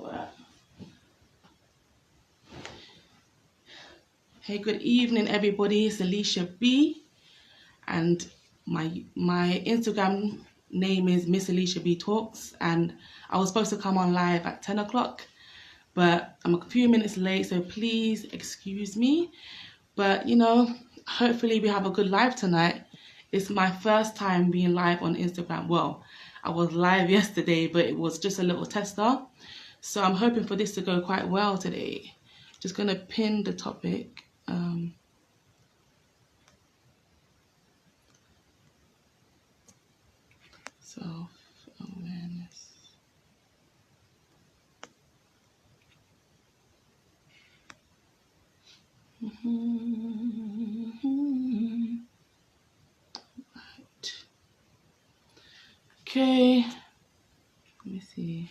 work. Hey, good evening, everybody. It's Alicia B, and my Instagram name is Miss Alicia B Talks, and I was supposed to come on live at 10 o'clock, but I'm a few minutes late, so please excuse me. But you know, hopefully we have a good live tonight. It's my first time being live on Instagram. Well, I was live yesterday, but it was just a little tester. So I'm hoping for this to go quite well today. Just gonna pin the topic. Self-awareness. Right. Okay. Let me see.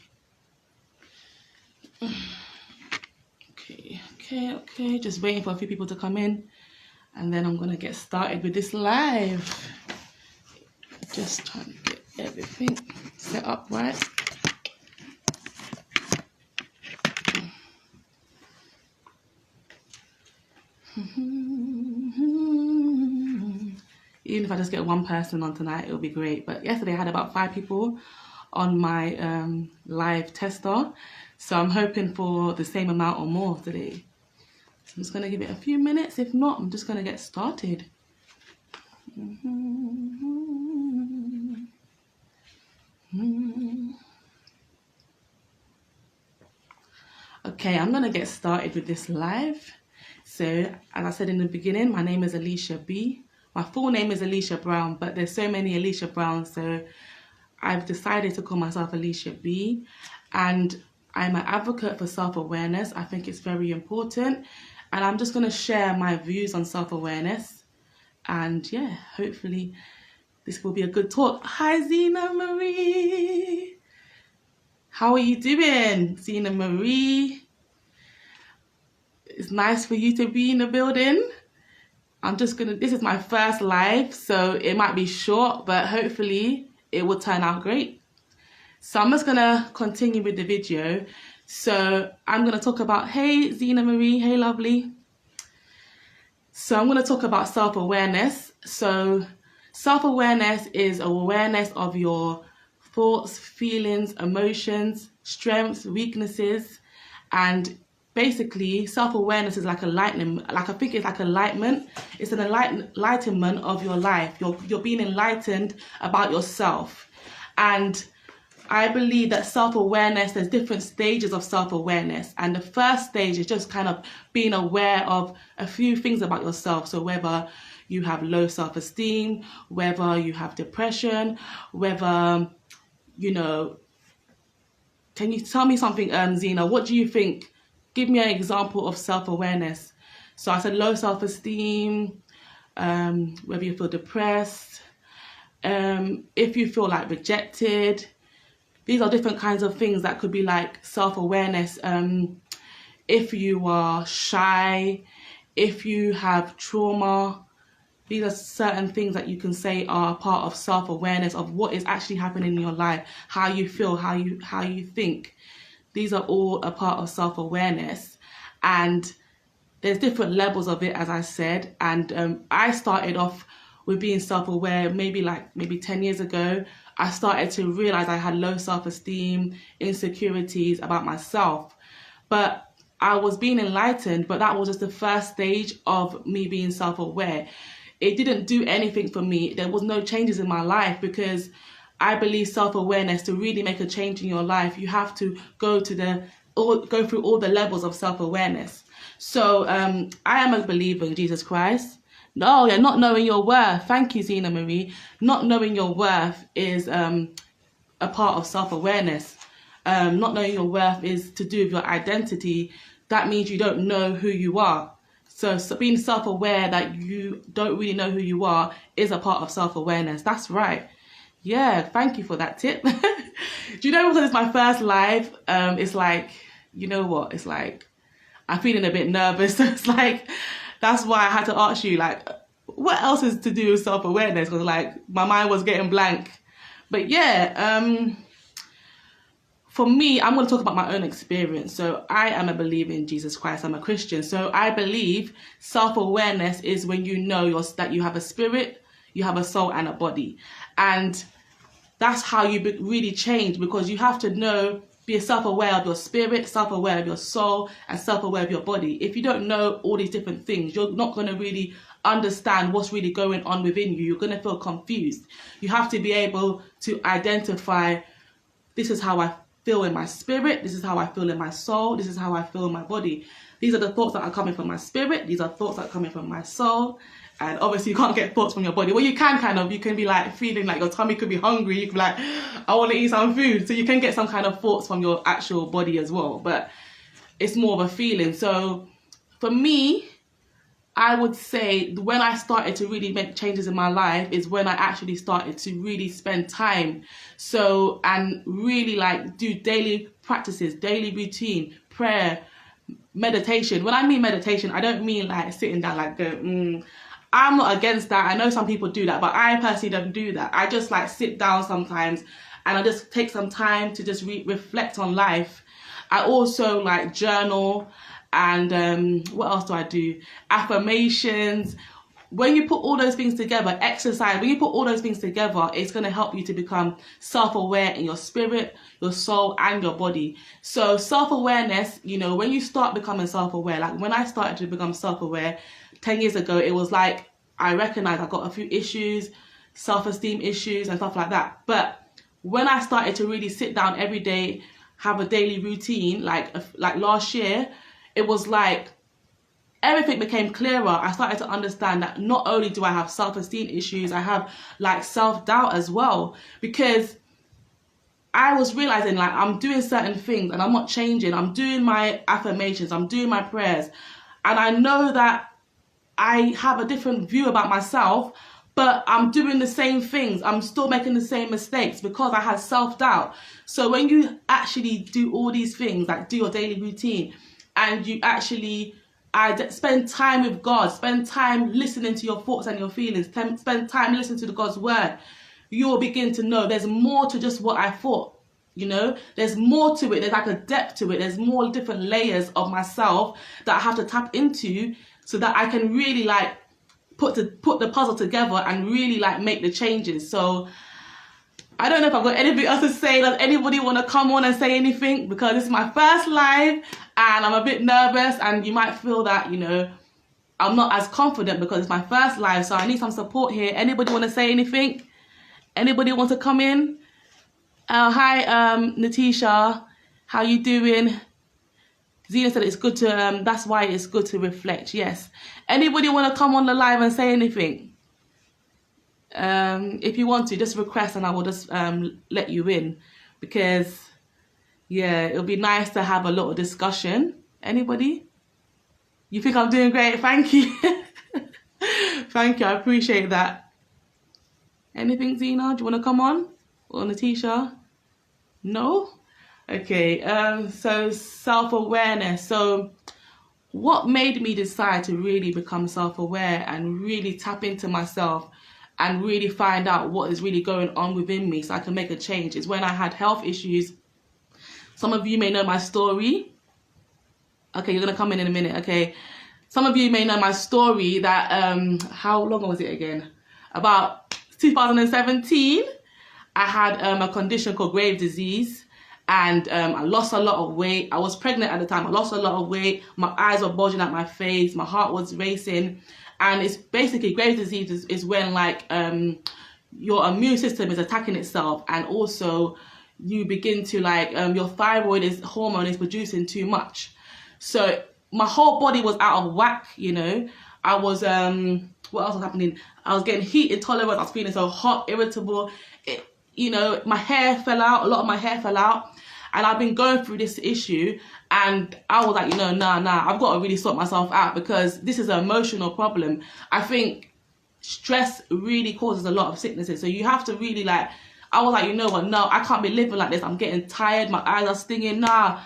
Okay. Just waiting for a few people to come in, and then I'm gonna get started with this live. Just trying to get everything set up right. Even if I just get one person on tonight, it'll be great. But yesterday I had about 5 people on my live tester, so I'm hoping for the same amount or more today. So I'm just gonna give it a few minutes. If not, I'm just gonna get started. Okay, I'm gonna get started with this live. So, as I said in the beginning, my name is Alicia B. My full name is Alicia Brown, but there's so many Alicia Browns, so I've decided to call myself Alicia B. And I'm an advocate for self-awareness. I think it's very important. And I'm just gonna share my views on self-awareness. And yeah, hopefully this will be a good talk. Hi, Zena Marie. How are you doing, Zena Marie? It's nice for you to be in the building. This is my first live, so it might be short, but hopefully it will turn out great. So I'm just gonna continue with the video. So I'm gonna talk about, hey, Zena Marie, hey, lovely. So I'm gonna talk about self-awareness. So self-awareness is awareness of your thoughts, feelings, emotions, strengths, weaknesses, and basically self-awareness is like enlightenment. I think it's like enlightenment. It's an enlightenment of your life. You're being enlightened about yourself. And I believe that self-awareness, there's different stages of self-awareness. And the first stage is just kind of being aware of a few things about yourself. So whether you have low self-esteem, whether you have depression, whether, you know, can you tell me something, Zena? What do you think? Give me an example of self-awareness. So I said low self-esteem, whether you feel depressed, if you feel like rejected. These are different kinds of things that could be like self-awareness. If you are shy, if you have trauma, these are certain things that you can say are part of self-awareness of what is actually happening in your life, how you feel, how you think. These are all a part of self-awareness, and there's different levels of it, as I said. And I started off with being self-aware maybe 10 years ago. I started to realize I had low self-esteem, insecurities about myself, but I was being enlightened, but that was just the first stage of me being self-aware. It didn't do anything for me. There was no changes in my life, because I believe self-awareness, to really make a change in your life, you have to go through all the levels of self-awareness. So I am a believer in Jesus Christ. No, yeah, not knowing your worth. Thank you, Zena Marie. Not knowing your worth is a part of self-awareness. Not knowing your worth is to do with your identity. That means you don't know who you are. So being self-aware that you don't really know who you are is a part of self-awareness. That's right. Yeah, thank you for that tip. Do you know, because it's my first live, it's like, you know what, it's like, I'm feeling a bit nervous. So it's like, that's why I had to ask you, like, what else is to do with self-awareness? Because like, my mind was getting blank. But yeah, for me, I'm going to talk about my own experience. So I am a believer in Jesus Christ. I'm a Christian. So I believe self-awareness is when you know that you have a spirit, you have a soul and a body. And that's how you really change, because you have to know, be self-aware of your spirit, self-aware of your soul, and self-aware of your body. If you don't know all these different things, you're not going to really understand what's really going on within you. You're going to feel confused. You have to be able to identify, this is how I feel in my spirit, this is how I feel in my soul, this is how I feel in my body. These are the thoughts that are coming from my spirit, these are thoughts that are coming from my soul. And obviously you can't get thoughts from your body. Well, you can you can be like feeling like your tummy could be hungry. You could be like, I want to eat some food. So you can get some kind of thoughts from your actual body as well. But it's more of a feeling. So for me, I would say when I started to really make changes in my life is when I actually started to really spend time. So, and really like do daily practices, daily routine, prayer, meditation. When I mean meditation, I don't mean like sitting down like I'm not against that. I know some people do that, but I personally don't do that. I just like sit down sometimes and I just take some time to just reflect on life. I also like journal, and what else do I do? Affirmations. When you put all those things together, exercise, when you put all those things together, it's going to help you to become self-aware in your spirit, your soul, and your body. So self-awareness, you know, when you start becoming self-aware, like when I started to become self-aware 10 years ago, it was like I recognized I got a few issues, self-esteem issues and stuff like that. But when I started to really sit down every day, have a daily routine, like last year, it was like everything became clearer. I started to understand that not only do I have self-esteem issues, I have like self-doubt as well, because I was realizing like I'm doing certain things and I'm not changing. I'm doing my affirmations, I'm doing my prayers, and I know that I have a different view about myself, but I'm doing the same things. I'm still making the same mistakes because I had self-doubt. So when you actually do all these things, like do your daily routine, and you actually spend time with God, spend time listening to your thoughts and your feelings, spend time listening to God's word, you will begin to know there's more to just what I thought. You know, there's more to it. There's like a depth to it. There's more different layers of myself that I have to tap into so that I can really like put the puzzle together and really like make the changes. So I don't know if I've got anything else to say. Does anybody want to come on and say anything? Because this is my first live and I'm a bit nervous, and you might feel that, you know, I'm not as confident because it's my first live. So I need some support here. Anybody want to say anything? Anybody want to come in? Hi, Nathesha. How you doing? Zena said it's good to, that's why it's good to reflect. Yes. Anybody want to come on the live and say anything? If you want to, just request and I will just let you in, because yeah, it'll be nice to have a little discussion. Anybody? You think I'm doing great? Thank you. Thank you, I appreciate that. Anything, Zena? Do you want to come on? Or Nathesha? No? Okay, so self-awareness. So what made me decide to really become self-aware and really tap into myself and really find out what is really going on within me so I can make a change is when I had health issues. Some of you may know my story. Okay, you're going to come in a minute. Okay, some of you may know my story that, how long was it again? About 2017, I had a condition called Graves' disease, and I lost a lot of weight. I was pregnant at the time. I lost a lot of weight. My eyes were bulging out my face. My heart was racing. And it's basically, Graves' disease is when like your immune system is attacking itself, and also you begin to like, your thyroid hormone is producing too much. So my whole body was out of whack, you know. I was, what else was happening? I was getting heat intolerant. I was feeling so hot, irritable. You know, my hair fell out. A lot of my hair fell out. And I've been going through this issue, and I was like, you know, nah, I've got to really sort myself out, because this is an emotional problem. I think stress really causes a lot of sicknesses. So you have to really like, I was like, you know what, no, I can't be living like this. I'm getting tired. My eyes are stinging. Nah,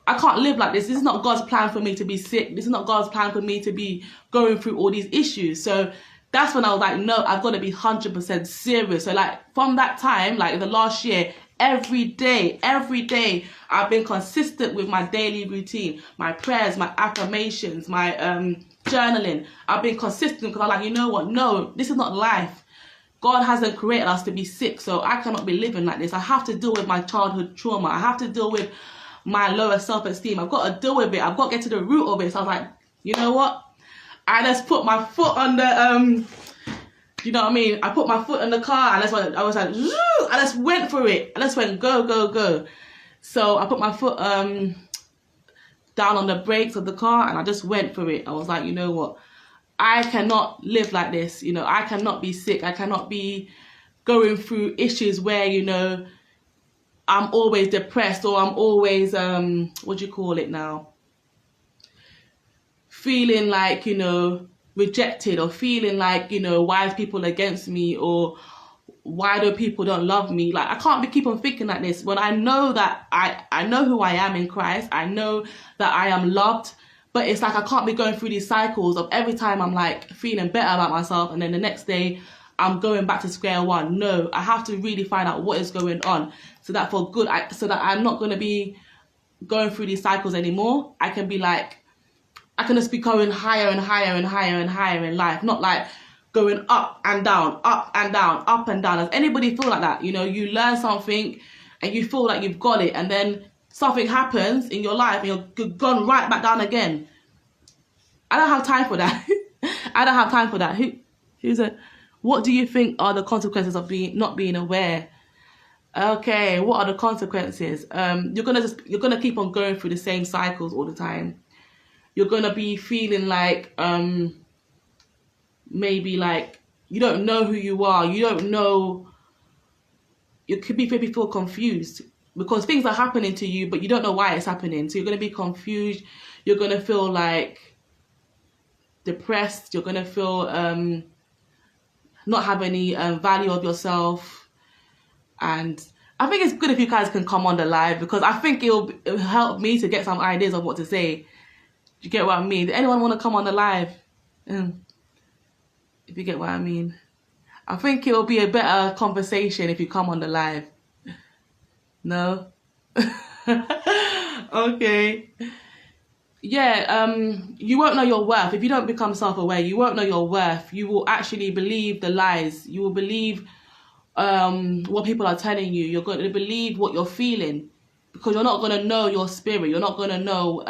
I can't live like this. This is not God's plan for me to be sick. This is not God's plan for me to be going through all these issues. So that's when I was like, no, I've got to be 100% serious. So like from that time, like the last year, Every day, I've been consistent with my daily routine, my prayers, my affirmations, my journaling. I've been consistent because I'm like, you know what? No, this is not life. God hasn't created us to be sick, so I cannot be living like this. I have to deal with my childhood trauma. I have to deal with my lower self-esteem. I've got to deal with it. I've got to get to the root of it. So I was like, you know what? I just put my foot on the you know what I mean? I put my foot in the car and that's when I was like, I just went for it. I just went go, go, go. So I put my foot down on the brakes of the car and I just went for it. I was like, you know what? I cannot live like this. You know, I cannot be sick. I cannot be going through issues where, you know, I'm always depressed or I'm always, what do you call it now? Feeling like, you know, rejected or feeling like, you know, why is people against me or why do people don't love me? Like, I can't keep on thinking like this when I know that I know who I am in Christ. I know that I am loved, but it's like I can't be going through these cycles of every time I'm like feeling better about myself and then the next day I'm going back to square one. No, I have to really find out what is going on so that for good, so that I'm not going to be going through these cycles anymore. I can be like, I can just be going higher and higher and higher and higher in life, not like going up and down, up and down, up and down. Does anybody feel like that? You know, you learn something and you feel like you've got it and then something happens in your life and you're gone right back down again. I don't have time for that. I don't have time for that. Who's a? What do you think are the consequences of not being aware? Okay, what are the consequences? You're gonna keep on going through the same cycles all the time. You're going to be feeling like, maybe like you don't know who you are. You don't know, you could be maybe feel confused because things are happening to you, but you don't know why it's happening. So you're going to be confused. You're going to feel like depressed. You're going to feel not have any value of yourself. And I think it's good if you guys can come on the live because I think it'll help me to get some ideas of what to say. You get what I mean? Does anyone want to come on the live? If you get what I mean. I think it'll be a better conversation if you come on the live. No? Okay. Yeah, you won't know your worth. If you don't become self-aware, you won't know your worth. You will actually believe the lies. You will believe what people are telling you. You're going to believe what you're feeling because you're not going to know your spirit. You're not going to know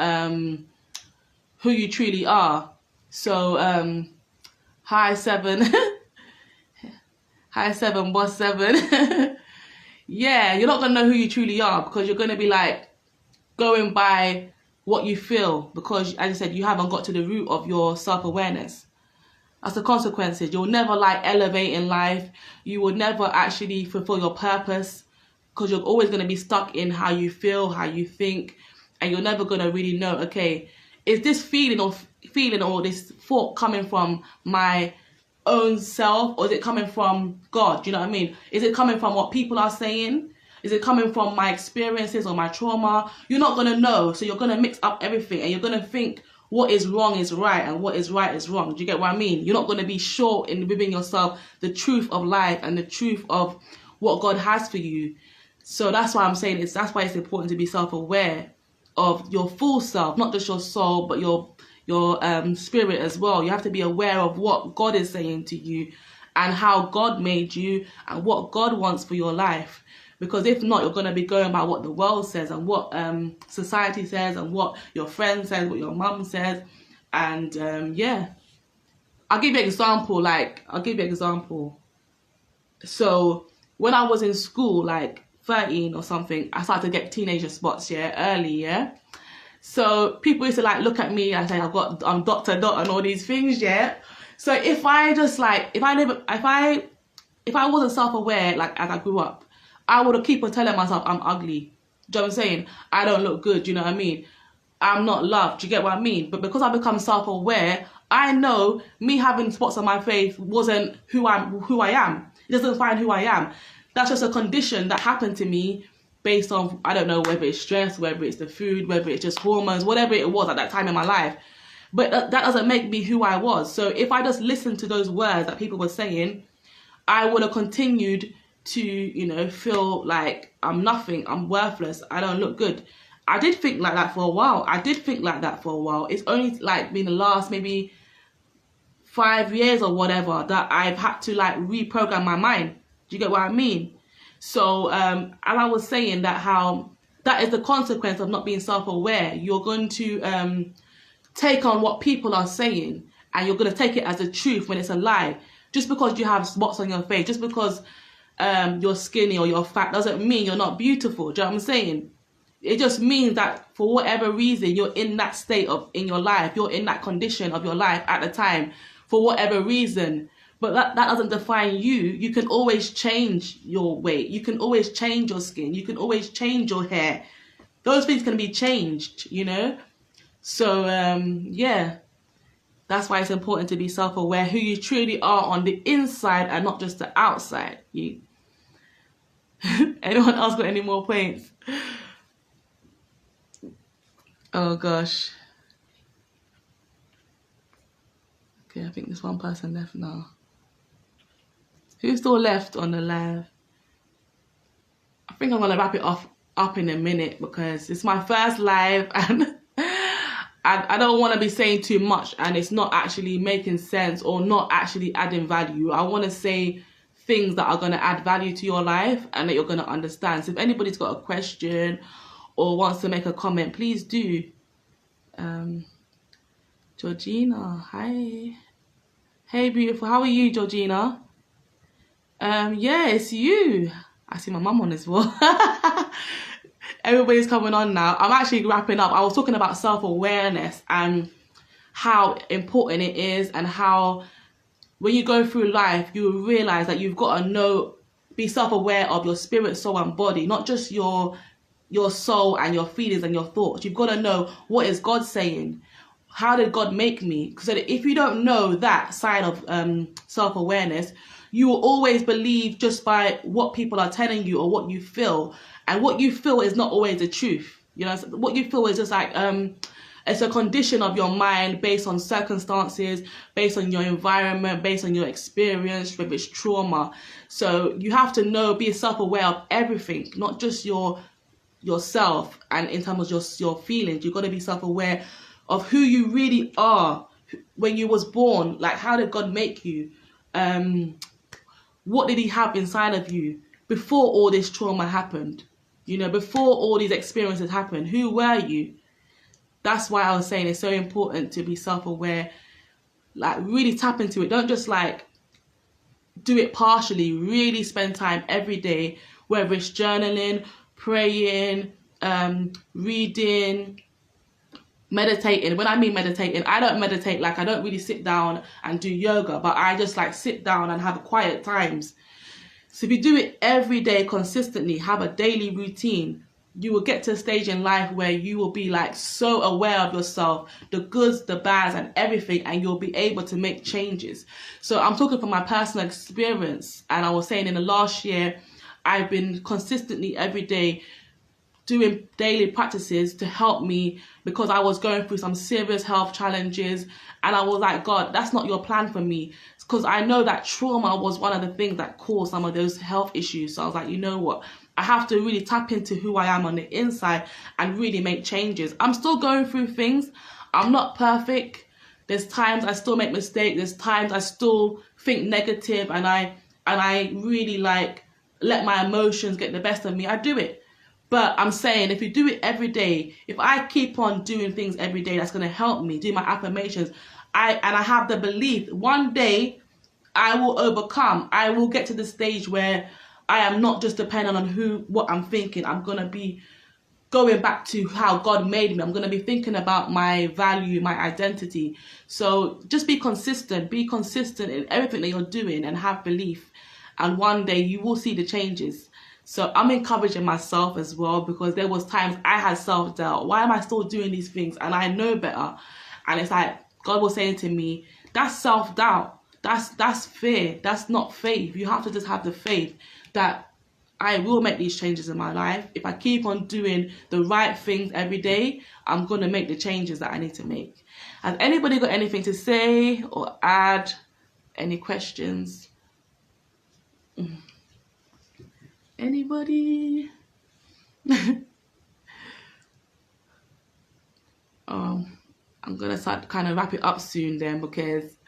who you truly are. So hi 7 hi 7 boss 7. Yeah, you're not gonna know who you truly are because you're gonna be like going by what you feel because, as I said, you haven't got to the root of your self-awareness. That's the consequences. You'll never like elevate in life. You will never actually fulfill your purpose because you're always going to be stuck in how you feel, how you think, and you're never going to really know, okay, is this feeling or this thought coming from my own self or is it coming from God? Do you know what I mean? Is it coming from what people are saying? Is it coming from my experiences or my trauma? You're not going to know. So you're going to mix up everything and you're going to think what is wrong is right and what is right is wrong. Do you get what I mean? You're not going to be sure within yourself the truth of life and the truth of what God has for you. So that's why I'm saying that's why it's important to be self-aware of your full self, not just your soul, but your spirit as well. You have to be aware of what God is saying to you and how God made you and what God wants for your life. Because if not, you're going to be going by what the world says and what society says and what your friend says, what your mum says. And yeah, I'll give you an example. So when I was in school, like 13 or something, I started to get teenager spots, early. So people used to like look at me and say, I'm Dr. Dot and all these things, So if I wasn't self-aware, like as I grew up, I would have keep on telling myself I'm ugly. Do you know what I'm saying? I don't look good, do you know what I mean? I'm not loved, do you get what I mean? But because I become self-aware, I know me having spots on my face wasn't who I am. It doesn't define who I am. That's just a condition that happened to me based on, I don't know, whether it's stress, whether it's the food, whether it's just hormones, whatever it was at that time in my life. But that doesn't make me who I was. So if I just listened to those words that people were saying, I would have continued to, you know, feel like I'm nothing, I'm worthless, I don't look good. I did think like that for a while. It's only like been the last maybe 5 years or whatever that I've had to like reprogram my mind. Do you get what I mean? So and I was saying that how that is the consequence of not being self-aware. You're going to take on what people are saying, and you're going to take it as a truth when it's a lie. Just because you have spots on your face, just because you're skinny or you're fat, doesn't mean you're not beautiful. Do you know what I'm saying? It just means that for whatever reason, you're in that state in your life, you're in that condition of your life at the time, for whatever reason. But that doesn't define you. You can always change your weight. You can always change your skin. You can always change your hair. Those things can be changed, you know? So, yeah, that's why it's important to be self-aware who you truly are on the inside and not just the outside. Anyone else got any more points? Oh, gosh. Okay, I think there's one person left now. Who's still left on the live? I think I'm going to wrap it up in a minute because it's my first live and I don't want to be saying too much and it's not actually making sense or not actually adding value. I want to say things that are going to add value to your life and that you're going to understand. So if anybody's got a question or wants to make a comment, please do. Georgina, hi. Hey, beautiful. How are you, Georgina? Yeah, it's you. I see my mum on as well. Everybody's coming on now. I'm actually wrapping up. I was talking about self-awareness and how important it is, and how when you go through life, you will realize that you've got to be self-aware of your spirit, soul, and body, not just your soul and your feelings and your thoughts. You've got to know, what is God saying? How did God make me? Because if you don't know that side of self-awareness, you will always believe just by what people are telling you or what you feel. And what you feel is not always the truth. You know, what you feel is just like, it's a condition of your mind based on circumstances, based on your environment, based on your experience, whether it's trauma. So you have to be self-aware of everything, not just yourself and in terms of your feelings. You've got to be self-aware of who you really are when you was born. Like, how did God make you? What did he have inside of you before all this trauma happened? You know, before all these experiences happened, who were you? That's why I was saying it's so important to be self-aware. Like, really tap into it. Don't just like do it partially. Really spend time every day, whether it's journaling, praying, reading, meditating. When I mean meditating, I don't meditate, like I don't really sit down and do yoga, but I just like sit down and have quiet times. So if you do it every day consistently, have a daily routine, you will get to a stage in life where you will be like so aware of yourself, the goods, the bads, and everything, and you'll be able to make changes. So I'm talking from my personal experience, and I was saying in the last year, I've been consistently every day doing daily practices to help me, because I was going through some serious health challenges, and I was like, God, that's not your plan for me, because I know that trauma was one of the things that caused some of those health issues. So I was like, you know what, I have to really tap into who I am on the inside and really make changes. I'm still going through things. I'm not perfect. There's times I still make mistakes. There's times I still think negative, and I really like let my emotions get the best of me. I do it. But I'm saying, if you do it every day, if I keep on doing things every day, that's going to help me do my affirmations. I have the belief one day I will overcome. I will get to the stage where I am not just dependent on what I'm thinking. I'm going to be going back to how God made me. I'm going to be thinking about my value, my identity. So just be consistent. Be consistent in everything that you're doing and have belief. And one day you will see the changes. So I'm encouraging myself as well, because there was times I had self-doubt. Why am I still doing these things? And I know better. And it's like God was saying to me, that's self-doubt. That's fear. That's not faith. You have to just have the faith that I will make these changes in my life. If I keep on doing the right things every day, I'm going to make the changes that I need to make. Has anybody got anything to say or add? Any questions? Anybody? I'm gonna start kind of wrap it up soon then, because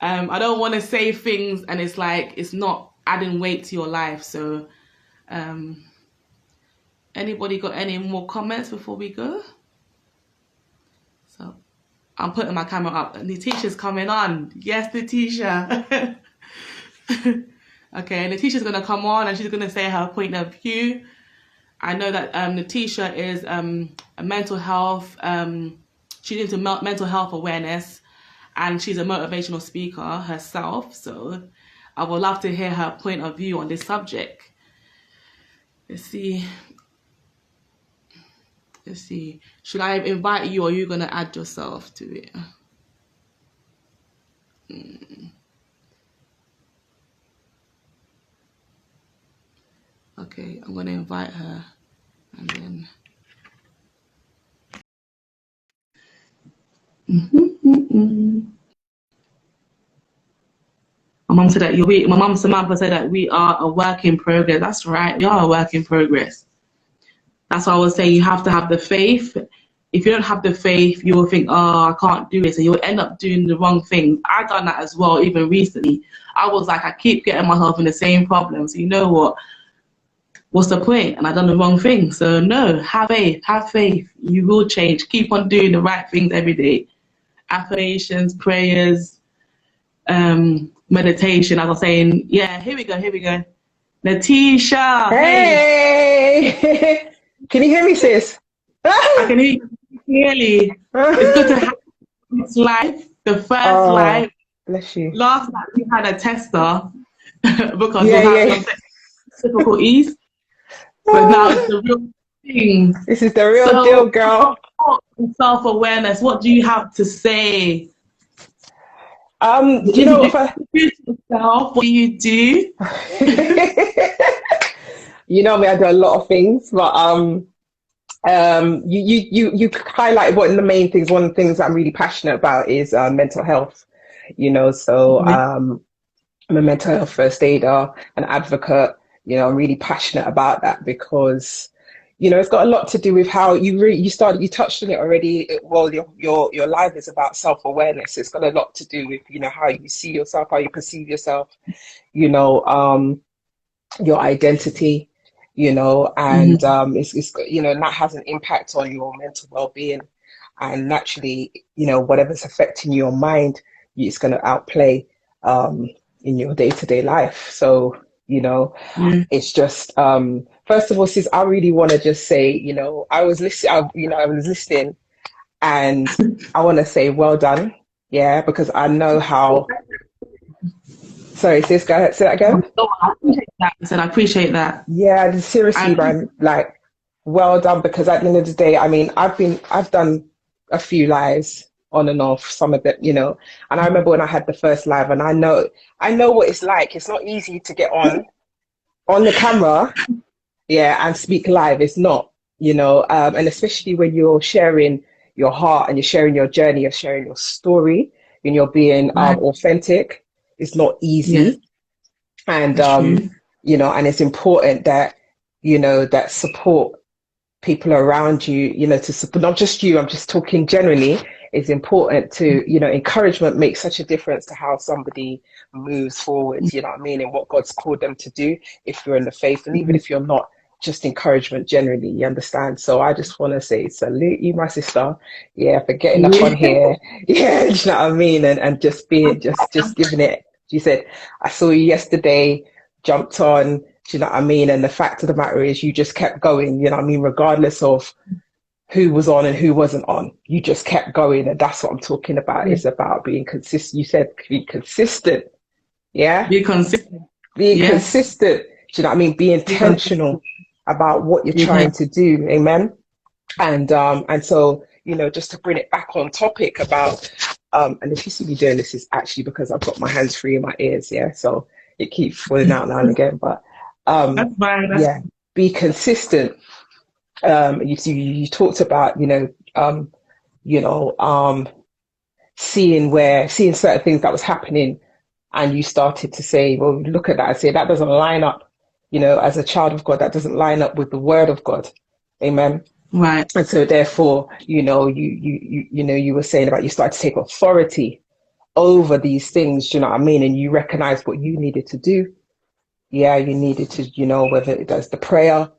I don't want to say things and it's like it's not adding weight to your life. So um, anybody got any more comments before we go? So I'm putting my camera up. Nathesha's coming on. Yes, Nathesha. Okay, Nathesha's gonna come on and she's gonna say her point of view. I know that Nathesha is a mental health. She's into mental health awareness, and she's a motivational speaker herself. So I would love to hear her point of view on this subject. Let's see. Should I invite you, or are you gonna add yourself to it? Okay, I'm gonna invite her, and then. My mum said that my mum Samantha said that we are a work in progress. That's right, we are a work in progress. That's why I was saying you have to have the faith. If you don't have the faith, you will think, oh, I can't do it. So you'll end up doing the wrong things. I've done that as well, even recently. I was like, I keep getting myself in the same problems. So you know what? What's the point? And I've done the wrong thing. So no, have faith, have faith. You will change. Keep on doing the right things every day. Affirmations, prayers, meditation. As I was saying, yeah, here we go. Nathesha, hey. Can you hear me, sis? I can hear you clearly. It's good to have this live, the first live. Bless you. Last night we had a tester because Yeah, we had some difficulties, but now it's the real thing. This is the real deal, girl. Self-awareness. What do you have to say? You know, yourself, what do you do? You know me, I do a lot of things, but you highlight one of the main things. One of the things I'm really passionate about is mental health. You know, so I'm a mental health first aider, an advocate. You know, I'm really passionate about that because, you know, it's got a lot to do with how you touched on it already. Well, your life is about self-awareness. It's got a lot to do with, you know, how you see yourself, how you perceive yourself, you know, your identity, you know, and it's you know, and that has an impact on your mental well-being, and naturally, you know, whatever's affecting your mind, it's going to outplay in your day-to-day life. So, you know, it's just first of all, sis, I really want to just say, you know, I was listening, and I want to say well done, yeah, because I know how. Sorry, sis, go ahead, say that again. I appreciate that. I said I appreciate that. Yeah, seriously, man, like, well done, because at the end of the day, I mean, I've done a few lives on and off, some of them, you know, and I remember when I had the first live, and I know what it's like. It's not easy to get on the camera, yeah, and speak live. It's not, you know, and especially when you're sharing your heart and you're sharing your journey, you're sharing your story, and you're being authentic. It's not easy. Yes. And you know, and it's important that, you know, that support people around you, you know, to support, not just you, I'm just talking generally. It's important to, you know, encouragement makes such a difference to how somebody moves forward, you know what I mean, and what God's called them to do if you're in the faith, and even if you're not, just encouragement generally, you understand? So I just want to say salute you, my sister, yeah, for getting up on here, yeah, you know what I mean, and just being, just giving it. She said, I saw you yesterday, jumped on, do you know what I mean? And the fact of the matter is you just kept going, you know what I mean, regardless of who was on and who wasn't on, you just kept going. And that's what I'm talking about. It's about being consistent. You said be consistent. Yeah. Be consistent. Being consistent. Do you know what I mean? Be intentional about what you're trying to do. Amen. And so, you know, just to bring it back on topic about, and if you see me doing this, is actually because I've got my hands free in my ears. Yeah. So it keeps falling out now and again, but, that's fine. Yeah, be consistent. You talked about, seeing certain things that was happening, and you started to say, well, look at that and say that doesn't line up, as a child of God, that doesn't line up with the word of God. Amen. Right. And so therefore, you were saying about you started to take authority over these things, do you know what I mean? And you recognize what you needed to do. Yeah, you needed to, whether it does the prayer,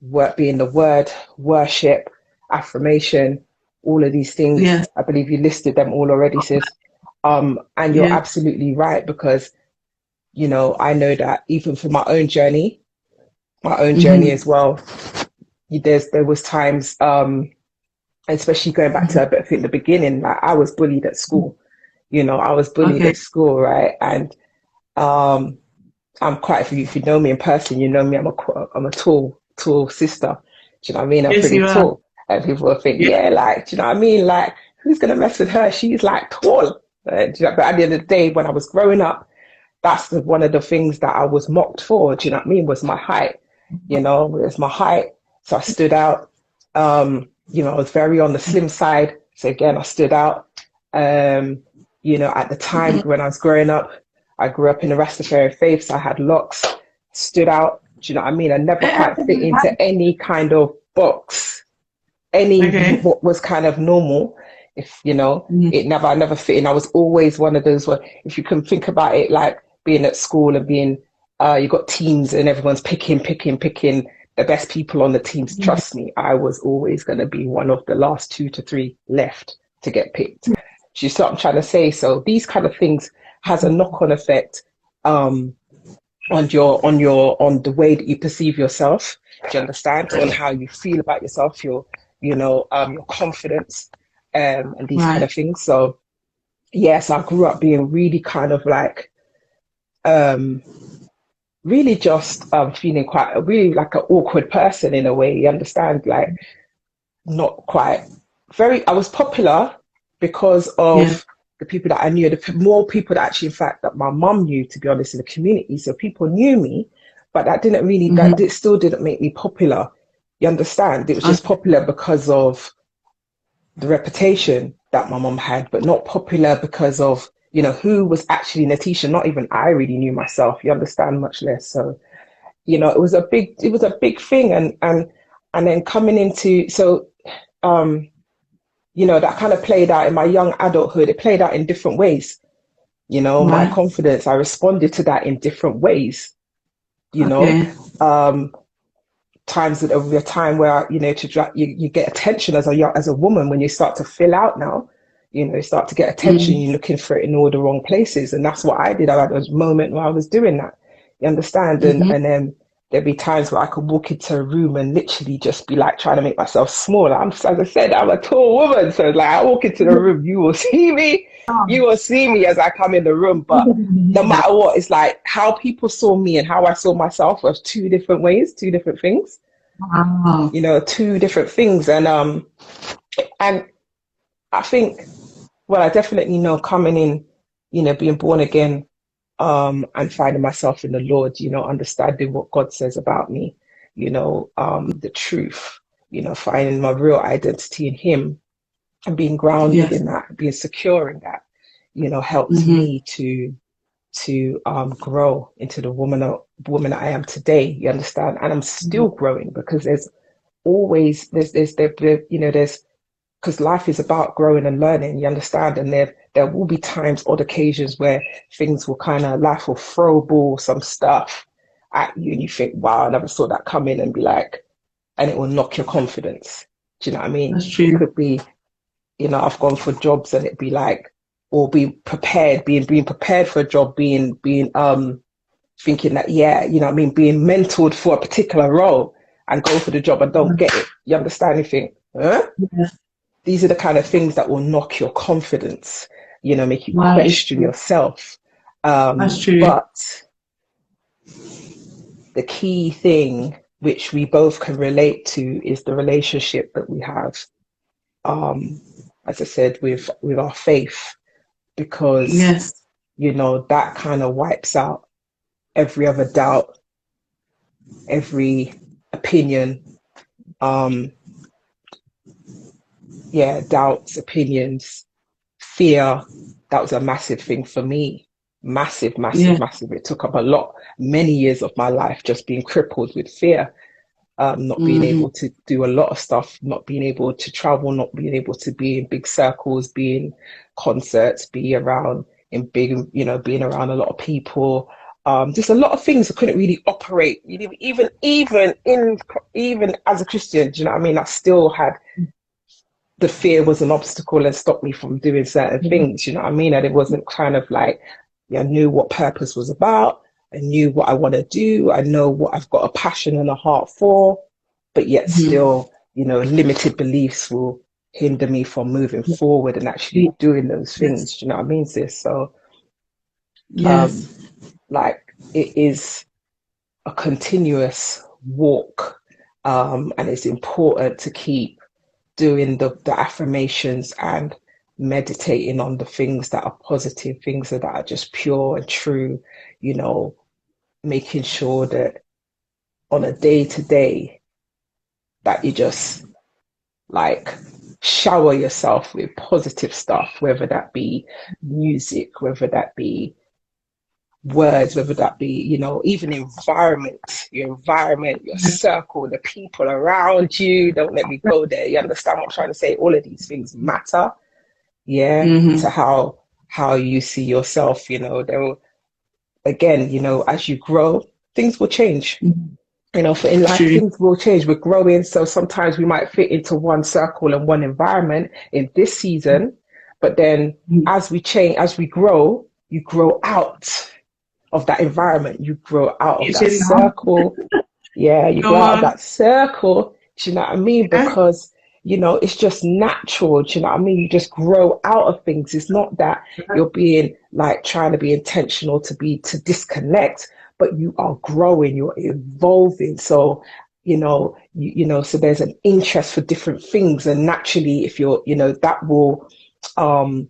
work being the word, worship, affirmation, all of these things. Yes. I believe you listed them all already, sis. And you're Yes. absolutely right because, I know that even for my own journey as well, there was times, especially going back to I think the beginning, like I was bullied at school. I was bullied Okay. at school, right? And um, I'm quite, if you know me in person, you know me, I'm a tall sister. Do you know what I mean? I'm Yes, pretty you are. tall. And people will think, Yeah. yeah, like, do you know what I mean? Like, who's going to mess with her? She's like tall. But at the end of the day, when I was growing up, that's one of the things that I was mocked for. Do you know what I mean? Was my height. It was my height. So I stood out. I was very on the slim side. So again, I stood out. At the time when I was growing up, I grew up in the Rastafarian faith, so I had locks, stood out. Do you know what I mean? I never quite fit into any kind of box, Okay. what was kind of normal. If I never fit in. I was always one of those where, if you can think about it, like being at school and being, you got teams and everyone's picking the best people on the teams. Trust me, I was always going to be one of the last 2 to 3 left to get picked. Do you see what I'm trying to say? So these kind of things has a knock-on effect on the way that you perceive yourself. Do you understand? On how you feel about yourself, your confidence, and these kind Right. of things. So yes, I grew up being really kind of like um really just feeling quite really like an awkward person in a way. You understand? Like not quite very. I was popular because Yeah. of the people that I knew. The more people that actually, in fact, that my mum knew, to be honest, in the community. So people knew me, but still didn't make me popular. You understand? It was just Okay. popular because of the reputation that my mum had, but not popular because of who was actually Nathesha. Not even I really knew myself. You understand? Much less. So it was a big thing, and then coming into um that kind of played out in my young adulthood. It played out in different ways. My Right. confidence, I responded to that in different ways. You know, Okay. um, times that over a time where you get attention as a woman when you start to fill out now. You start to get attention. Mm. You're looking for it in all the wrong places, and that's what I did. I had a moment where I was doing that. You understand? And then there'd be times where I could walk into a room and literally just be like trying to make myself smaller. As I said, I'm a tall woman, so like I walk into the room, you will see me. You will see me as I come in the room, but no Yeah. matter what, it's like how people saw me and how I saw myself was two different ways, two different things. Wow. Two different things, and I think, well, I definitely know coming in, being born again, and finding myself in the Lord, understanding what God says about me, the truth, finding my real identity in Him and being grounded Yes. in that, being secure in that, helped Mm-hmm. me to grow into the woman I am today. You understand? And I'm still growing because there's always there's because life is about growing and learning. You understand? And there will be times, odd occasions where things will life will throw ball some stuff at you, and you think, "Wow, I never saw that coming," and be like, and it will knock your confidence. Do you know what I mean? That's It true. could be, I've gone for jobs and it'd be like, or be prepared, being prepared for a job, being thinking that, yeah, you know what I mean, being mentored for a particular role and go for the job and don't get it. You understand? You think, huh? Yes. These are the kind of things that will knock your confidence, make you That is question true. yourself. That's true. But the key thing which we both can relate to is the relationship that we have, um, as I said, with our faith, because Yes. that kind of wipes out every other doubt, every opinion, um, doubts, opinions, fear. That was a massive thing for me. Massive, massive, Yeah. massive. It took up many years of my life just being crippled with fear, not being Mm-hmm. able to do a lot of stuff, not being able to travel, not being able to be in big circles, be in concerts, be around in big, being around a lot of people. Just a lot of things I couldn't really operate. Even as a Christian, do you know what I mean? I still had the fear was an obstacle and stopped me from doing certain things. You know what I mean? And it wasn't kind of like, I knew what purpose was about. I knew what I want to do. I know what I've got a passion and a heart for, but yet Mm-hmm. still, limited beliefs will hinder me from moving forward and actually doing those Yes. things. Do you know what I mean, sis? So, Yes. um, like it is a continuous walk, and it's important to keep doing the affirmations and meditating on the things that are positive, things that are just pure and true, you know, making sure that on a day to day that you just like shower yourself with positive stuff, whether that be music, whether that be words, whether that be, even your environment, your circle, the people around you. Don't let me go there. You understand what I'm trying to say? All of these things matter, yeah, to Mm-hmm. how you see yourself. There will, again, as you grow, things will change. For in life, True. things will change. We're growing, so sometimes we might fit into one circle and one environment in this season, but then as we change, as we grow, you grow out of that environment. You grow out of It's that in now. circle. Yeah, you grow Come out of on. that circle. Do you know what I mean? Yeah. Because, it's just natural. Do you know what I mean? You just grow out of things. It's not that you're being like trying to be intentional to disconnect, but you are growing, you're evolving. So, so there's an interest for different things. And naturally, if you're, that will um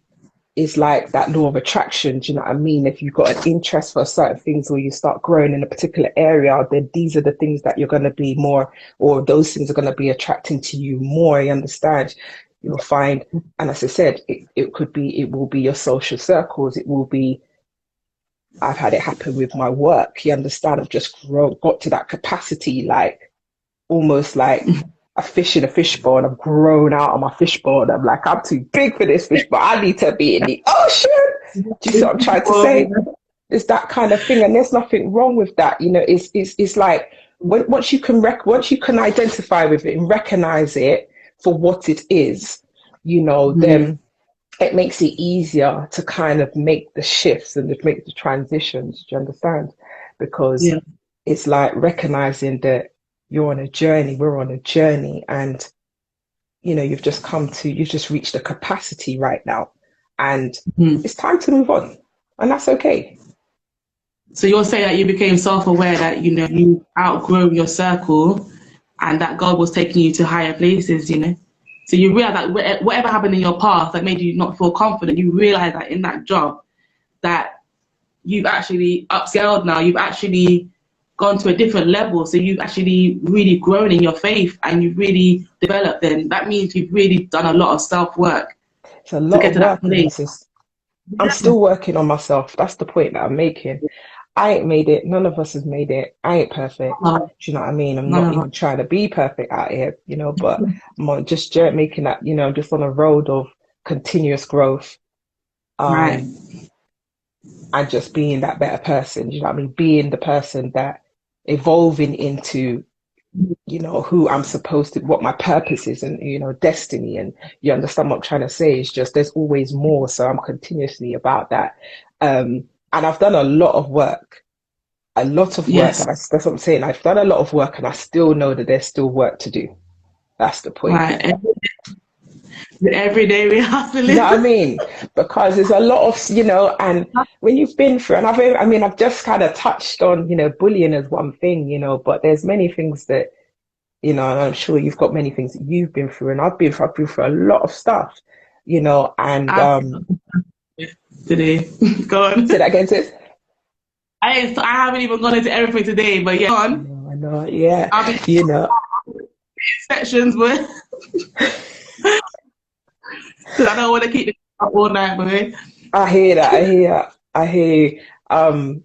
is like that law of attraction. Do you know what I mean? If you've got an interest for certain things or you start growing in a particular area, then these are the things that you're going to be more, or those things are going to be attracting to you more. You understand? You'll find, and as I said, it will be your social circles. It will be, I've had it happen with my work. You understand? I've just got to that capacity, like almost like a fish in a fishbowl, and I've grown out of my fishbowl. And I'm like, I'm too big for this fishbowl. I need to be in the ocean. Do you see what I'm trying to say? It's that kind of thing, and there's nothing wrong with that. It's like once you can identify with it and recognize it for what it is, Mm-hmm. then it makes it easier to kind of make the shifts and to make the transitions. Do you understand? Because Yeah. it's like recognizing that you're on a journey, we're on a journey, and you've just reached a capacity right now, and Mm-hmm. it's time to move on, and that's okay. So you're saying that you became self-aware that you outgrow your circle, and that God was taking you to higher places. So you realize that whatever happened in your past that made you not feel confident, you realize that in that job that you've actually upscaled now. You've actually gone to a different level. So you've actually really grown in your faith and you've really developed. Then that means you've really done a lot of self-work It's a to lot get of to that work, place. sis. I'm still working on myself. That's the point that I'm making. I ain't made it. None of us has made it. I ain't perfect. No, Do you know what I mean? I'm none not of us. even trying to be perfect out here, but I'm just making that, I'm just on a road of continuous growth, Right. um, and just being that better person. Do you know what I mean? Being the person that evolving into, who I'm supposed to, what my purpose is and, destiny. And you understand what I'm trying to say? It's just there's always more. So I'm continuously about that. And I've done a lot of work. Yes. And that's what I'm saying. I've done a lot of work and I still know that there's still work to do. That's the point. Right. Every day we You know hustling. what I mean? Because there's a lot of, and when you've been through, and I've just kind of touched on, bullying as one thing, but there's many things that, and I'm sure you've got many things that you've been through, and I've been through a lot of stuff, and I've today. Go say on. that again, sis. I haven't even gone into everything today, but yeah, go on. I know, yeah, I'll be you know, sections, but because I don't want to keep it up all night, boy. I hear that, I hear that. I hear you.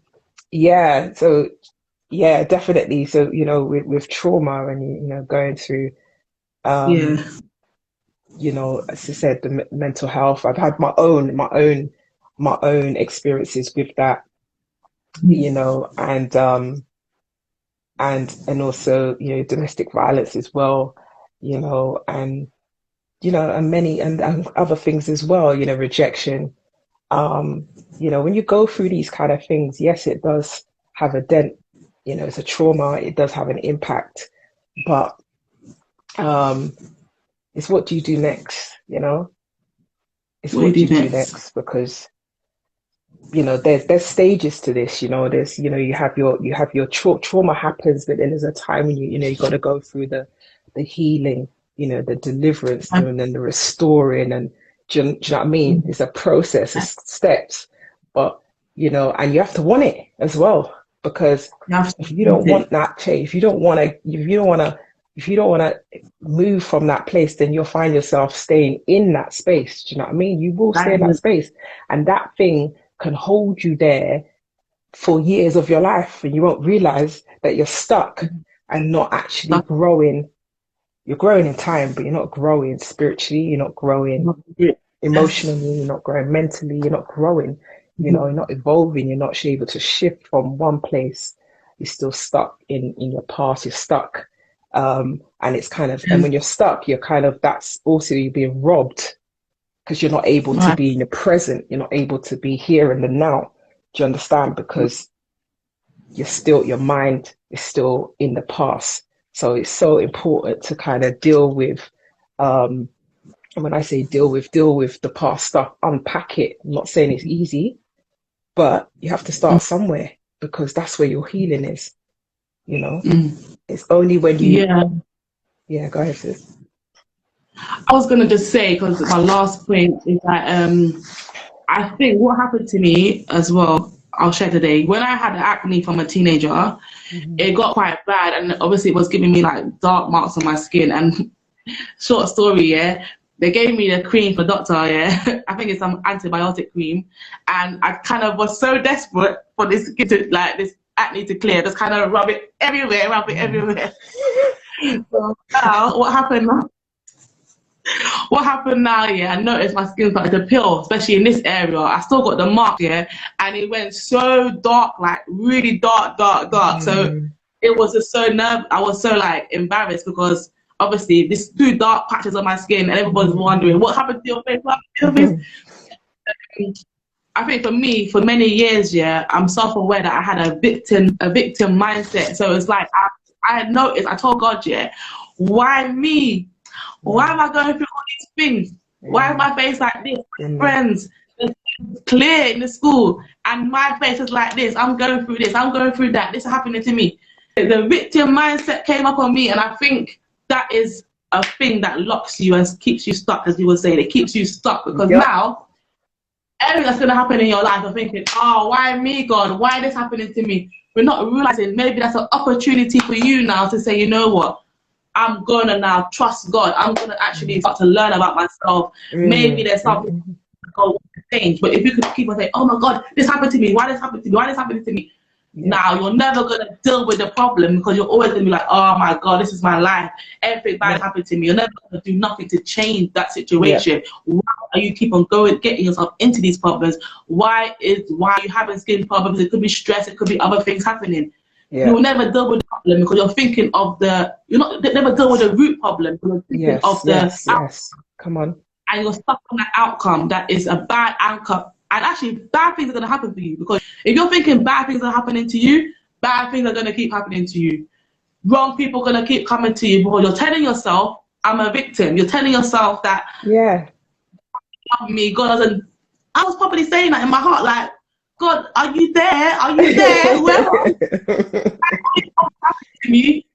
Yeah, so yeah, definitely. So, with trauma and going through Yeah. um, as I said, the mental health. I've had my own experiences with that, and also, domestic violence as well, and and many and other things as well, rejection. Um, when you go through these kind of things, yes, it does have a dent, it's a trauma, it does have an impact, but um, it's what do you do next, It's What do what do you you do do next? next? Because there's stages to this. There's you have your trauma happens, but then there's a time when you got to go through the healing, the deliverance, and then the restoring, and do you know what I mean? It's a process, it's steps, but and you have to want it as well, because You have to if you don't want want it. that change, if you don't want to move from that place, then you'll find yourself staying in that space. Do you know what I mean? You will stay That in that is space, and that thing can hold you there for years of your life, and you won't realize that you're stuck and not actually stuff. growing. You're growing in time, but you're not growing spiritually, you're not growing Yes. emotionally, you're not growing mentally, you're not growing, you're not evolving, you're not able to shift from one place. You're still stuck in your past, you're stuck. And it's kind of, and Yes. when you're stuck, you're kind of, that's also you being robbed, because you're not able to Right. be in the present, you're not able to be here in the now. Do you understand? Because your mind is still in the past. So it's so important to kind of deal with, and when I say deal with the past stuff, unpack it. I'm not saying it's easy, but you have to start somewhere, because that's where your healing is, you know? Mm. It's only when you, Yeah. yeah, go ahead, sis. I was gonna just say, because my last point is that I think what happened to me as well, I'll share today. When I had acne from a teenager, Mm-hmm. it got quite bad, and obviously it was giving me like dark marks on my skin. And short story, yeah, they gave me the cream from the doctor, yeah. I think it's some antibiotic cream, and I kind of was so desperate for this skin to, like, this acne to clear, just kind of rub it everywhere, rub it everywhere. So now, what happened now, yeah, I noticed my skin started to peel, especially in this area. I still got the mark, yeah, and it went so dark, like really dark, dark, dark. So Mm, it was just so I was so like embarrassed, because obviously this two dark patches on my skin, and everybody's wondering what happened to your face, what happened to your mm, face. I think for me, for many years, yeah, I'm self-aware that I had a victim mindset. So it's like I had noticed. I told God, yeah, why me? Why mm, am I going through all these things? Why is yeah, my face like this? been My there. friends, it's clear in the school, and my face is like this. I'm going through this. I'm going through that. This is happening to me. The victim mindset came up on me, and I think that is a thing that locks you and keeps you stuck, as you were saying. It keeps you stuck, because Yep. now everything that's going to happen in your life, you're thinking, oh, why me, God? Why this happening to me? We're not realizing maybe that's an opportunity for you now to say, you know what? I'm going to now trust God. I'm going to actually Mm, start to learn about myself. Maybe mm, there's something mm, God wants to change. But if you could keep on saying, oh my God, this happened to me. Why this happened to me? Why this happened to me? yeah, Now you're never gonna deal with the problem, because you're always gonna be like, oh my God, this is my life. Everything bad yeah, happened to me. You're never gonna do nothing to change that yeah, situation. Why are you keep on going, getting yourself into these problems? Why are you having skin problems? It could be stress. It could be other things happening. You yeah. will never deal with the problem, because you're thinking of you're not never deal with the root problem. You're thinking Yes, of the yes, yes. Come on. and you're stuck on that outcome that is a bad outcome. And actually, bad things are going to happen for you, because if you're thinking bad things are happening to you, bad things are going to keep happening to you. Wrong people are going to keep coming to you, because you're telling yourself, I'm a victim. You're telling yourself that, Yeah. love me, God doesn't. I was probably saying that in my heart, like, God, are you there? Are you there? Whoever to me.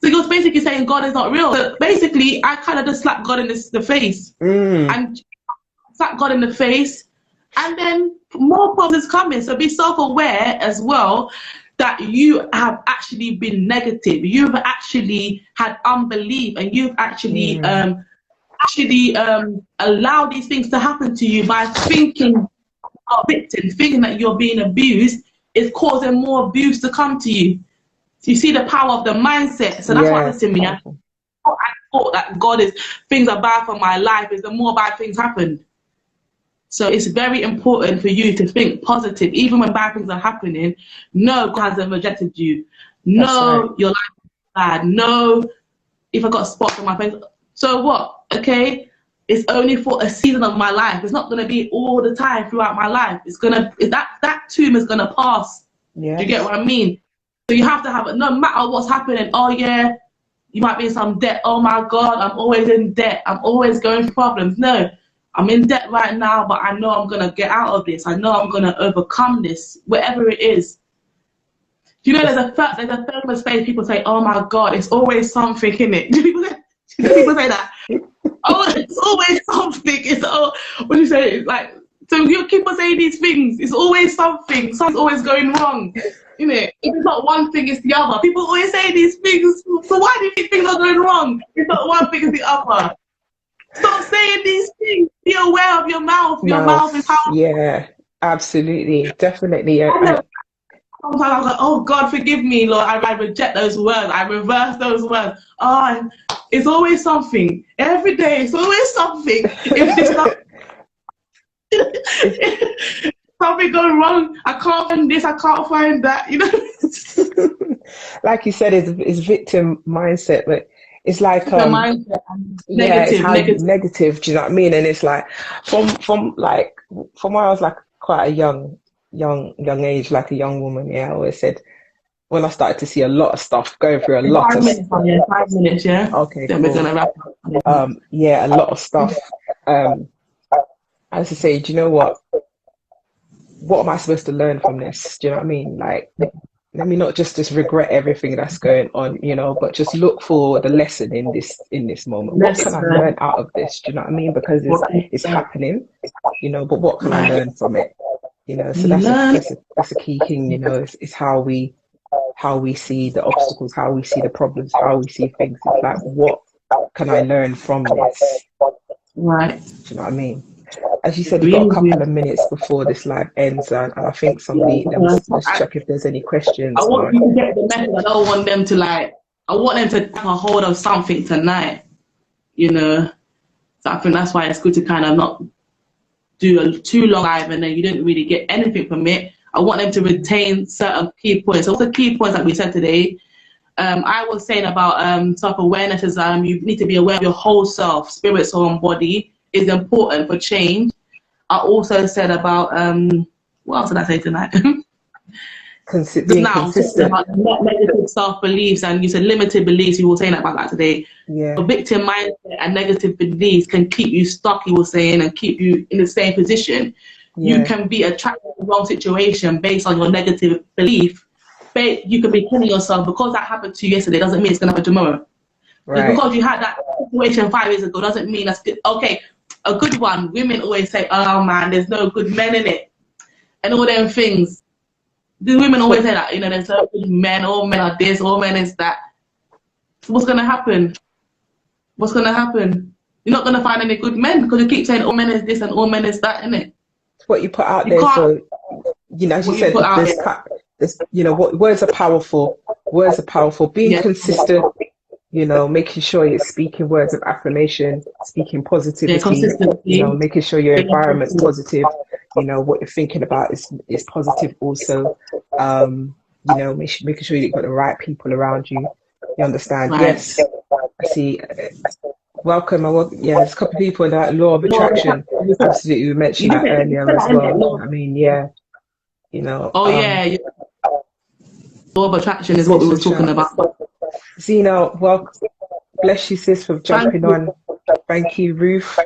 So you're basically saying God is not real. So basically, I kind of just slapped God in the face. Mm, And slap God in the face, and then more problems coming. So be self-aware as well that you have actually been negative. You've actually had unbelief, and you've actually allowed these things to happen to you by thinking are a victim, thinking that you're being abused is causing more abuse to come to you. So you see the power of the mindset. So that's what happened to me. I thought that God is, things are bad for my life, is the more bad things happen. So it's very important for you to think positive, even when bad things are happening. No, God hasn't rejected you. No, your life is bad. No, if I got spots on my face, so what? Okay, it's only for a season of my life. It's not going to be all the time throughout my life. It's gonna, that tomb is gonna pass. Yes. Do you get what I mean? So you have to have it, no matter what's happening. Oh yeah, you might be in some debt. Oh my God, I'm always in debt. I'm always going through problems. No, I'm in debt right now, but I know I'm gonna get out of this. I know I'm gonna overcome this, whatever it is. You know, there's a famous phrase people say, "Oh my God, it's always something in it." Do people say that? Oh, it's always something. It's all, what do you say? It's like, so you keep on saying these things. It's always something. Something's always going wrong. You know, if it's not one thing, it's the other. People always say these things. So why do you think things are going wrong? It's not one thing, it's the other. Stop saying these things. Be aware of your mouth. Your mouth is how. Yeah, absolutely, definitely. Sometimes I'm like, oh God, forgive me, Lord. I reject those words. I reverse those words. Oh, it's always something. Every day, it's always something. If this something going wrong, I can't find this, I can't find that. You know. Like you said, it's victim mindset, but it's like Mindset, yeah, it's negative. negative. Do you know what I mean? And it's like from when I was like quite a young age, like a young woman. Yeah, I always said when I started to see a lot of stuff, going through a lot of 5 minutes, yeah. Okay, then cool. We're gonna wrap up. Yeah, a lot of stuff. I used to say, do you know what? What am I supposed to learn from this? Do you know what I mean? Like, let me not just regret everything that's going on, you know, but just look for the lesson in this moment. What can I learn out of this? Do you know what I mean? Because it's happening, you know, but what can I learn from it? You know, so that's a key thing, you know, it's how we see the obstacles, how we see the problems, how we see things. It's like, what can I learn from this? Right. Do you know what I mean? As you said, you've got a couple of minutes before this live ends, and I think let's check if there's any questions. I want you to get the message. I don't want them to I want them to have a hold of something tonight, you know. So I think that's why it's good to kind of not do a too long live and then you didn't really get anything from it. I want them to retain certain key points. So what's the key points that we said today? I was saying about self-awareness is you need to be aware of your whole self, spirit, soul, and body is important for change. I also said about what else did I say tonight? Being consistent. About negative self-beliefs, and you said limited beliefs. You were saying about that today. Yeah. A victim mindset and negative beliefs can keep you stuck, you were saying, and keep you in the same position. Yeah. You can be attracted to the wrong situation based on your negative belief. You can be killing yourself because that happened to you yesterday. Doesn't mean it's gonna happen tomorrow. Right. Because you had that situation 5 years ago doesn't mean that's good. Okay, a good one. Women always say, "Oh man, there's no good men in it," and all them things. The women always say that, you know, there's no good men. All men are this. All men is that. So what's gonna happen? What's gonna happen? You're not gonna find any good men because you keep saying all men is this and all men is that, innit? It's what you put out there. So you know, as you said, this, you know, what words are powerful. Words are powerful. Being consistent. You know, making sure you're speaking words of affirmation, speaking positivity, you know, making sure your environment's positive, you know, what you're thinking about is positive also. You know, making sure you've got the right people around you. You understand? Right. Yes, I see. Welcome. Yeah, there's a couple of people in that law of attraction. Absolutely, we mentioned that earlier as well. I mean, yeah, you know. Oh, yeah. Law of attraction is what we were talking about. Zena, welcome. Bless you, sis, for jumping on. Thank you, Ruth.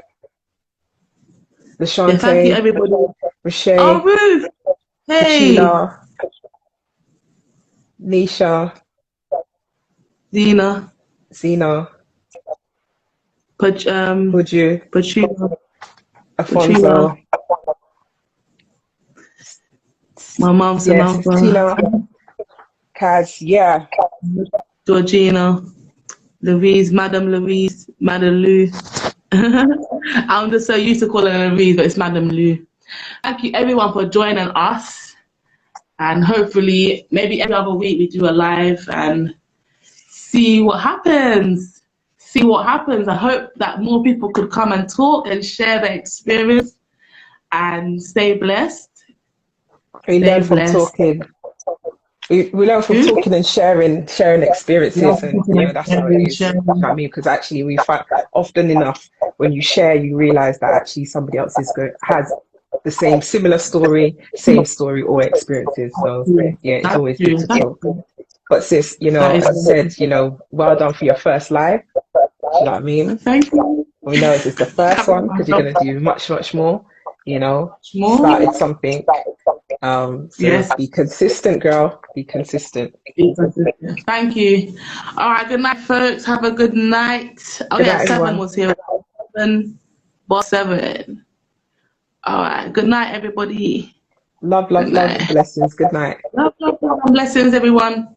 Lashante. Thank you, everybody. Rochelle. Oh, Ruth. Hey. Sheila. Nisha. Zena. Puju. Patricia. Afonso. My mom, Samantha. Yes, Tina. Kaz, yeah. Georgina, Louise, Madam Lou. I'm just so used to calling her Louise, but it's Madam Lou. Thank you everyone for joining us. And hopefully, maybe every other week we do a live and see what happens. See what happens. I hope that more people could come and talk and share their experience and stay blessed. We Stay learn from blessed. talking. We learn from talking and sharing experiences, and that's how it is. You know what I mean? Because actually, we find often enough when you share, you realize that actually somebody else has the similar story, same story or experiences. So yeah, it's That's always good true. to talk. But sis, That as I is said, well done for your first live. You know what I mean? Thank you. We know it's the first Have a one because you're going to do much, much more. more. Started something. So Yes. be consistent, girl. Be consistent. Thank you. All right. Good night, folks. Have a good night. Oh Good yeah, night, 7 everyone. was here. 7. Boss 7. All right. Good night, everybody. Love, Good love, love, and night. blessings. Good night. Love, love, love, and blessings, everyone.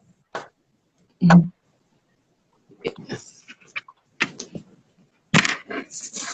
Yes.